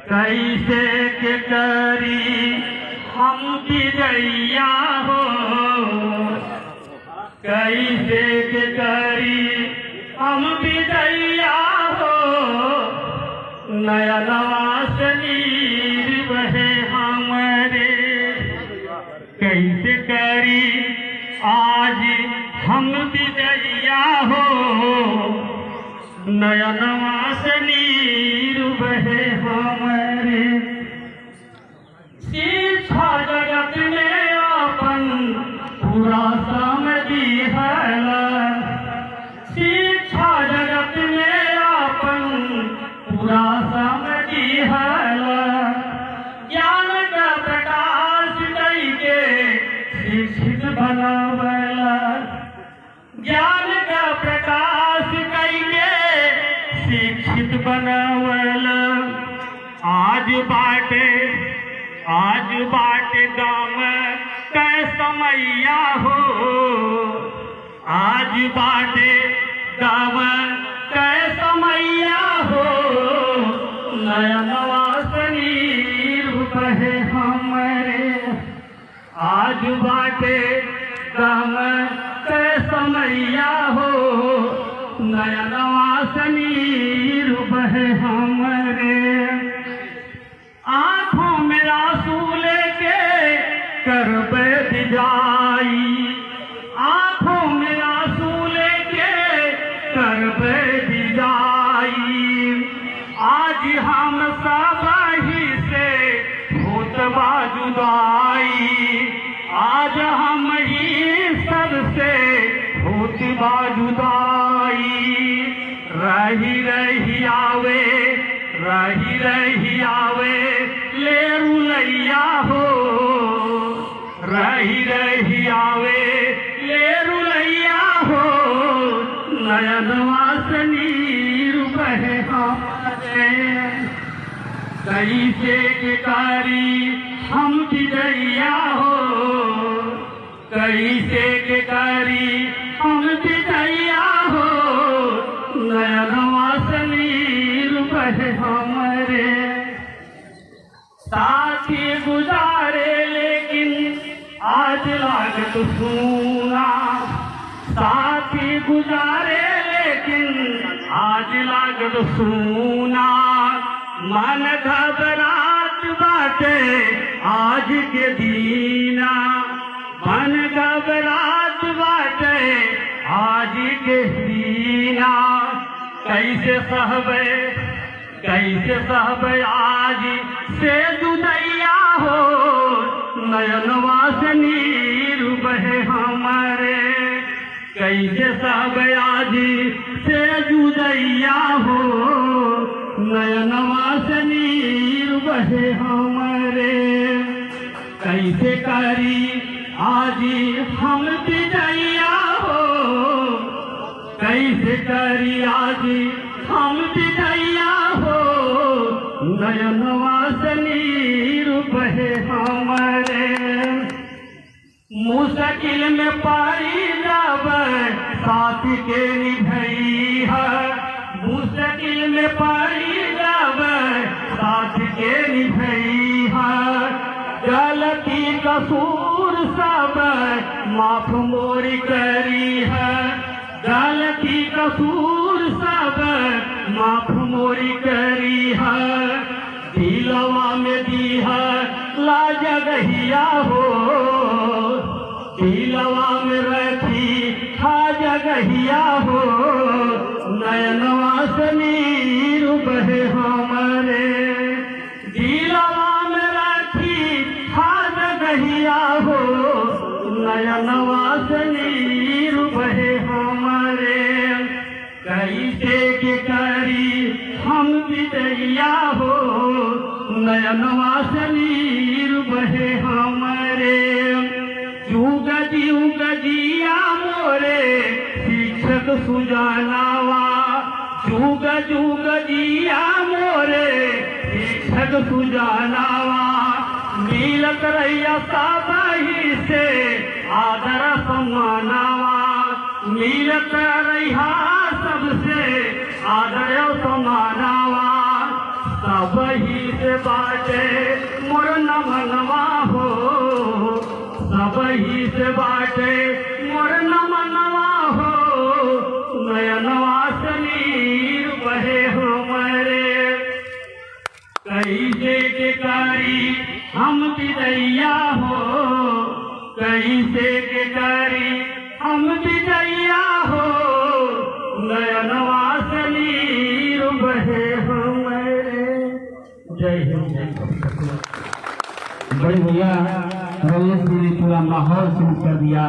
कैसे के करी हम विदैया हो, कैसे के करी हम विदैया हो, नया नवास नीर बहे हमारे। कैसे करी आज हम विदैया हो, नया नवास नीर बहे हमारे। शिक्षा जगत में अपन पूरा समझी है, शिक्षा जगत में अपन पूरा समझी है। ज्ञान का प्रकाश करके शिक्षित बनावला, ज्ञान का प्रकाश करके शिक्षित बनावला। आज बाटे गाँव कै समैया हो, आज बाटे गाँव कै समैया हो, नया नवास नीर बहे हमारे। आज बाटे गाँव कै समैया हो, नया नवास नीर बहे हमारे। आँखों में आंसू लेके करबे विदाई, आँखों में आंसू लेके करबे विदाई। आज हम सब ही से होत बा जुदाई, आज हम ही सबसे होत बा जुदाई। रही रही आवे, रही रही आवे ले रुलैया हो, रही रही आवे ले रुलैया हो, नया नवास नीर बहे हमारे। कैसे के कारी हम विदैया हो, कैसे के कारी हम विदैया हो, नया नवास नीर बहे हमारे। साथी गुजारे लेकिन आज लागत सूना, साथी गुजारे लेकिन आज लागत सूना। मन घबरात बाटे आज के दीना, मन घबरात बाटे आज के दीना। कैसे सहबे, कैसे सहबे आज से जुदैया हो, नया नवास नीर बहे हमारे। कैसे सहबे आज से जुदैया हो, नया नवास नीर बहे हमारे। कैसे करी आज हम विदैया हो, कैसे करी आज हम विदैया हो, नया नवास नीर बहे हमारे। मुश्किल में पाई जब साथ के निभई है, मुश्किल में पाई जब साथ के निभई है। गलती कसूर सब माफ मोरी करी है, गलती कसूर सब माफ मोरी करी है। दिलवा में दी है ला जगहिया हो, दिलवा में रखी खा जगहिया हो, नया नवास नीर बहे हमारे। दिलवा में रखी खा जगहिया हो, नया नवास नीर बहे हमारे। कैसे के करी हम विदैया हो, नया नवास नीर बहे हमारे। जुग जुग जिया मोरे शिक्षक सुजानावा, जुग जुग जिया मोरे शिक्षक सुजानावा। मिलत रहिया साबाही से आदर सम्मानावा, मिलत रहिया सबसे आदर सम्मानावा। सबही से बाटे मोर नमनवा हो, सबही से बाटे मोर नमनवा हो, नयनवा से नीर बहे हमरे। कैसे के कारी हम विदैया हो, कैसे के कारी हम विदैया हो, नयनवा से नीर बहे हमरे। जय हिंद। बड़े भैया रमेश जी ने पूरा माहौल शुरू कर दिया।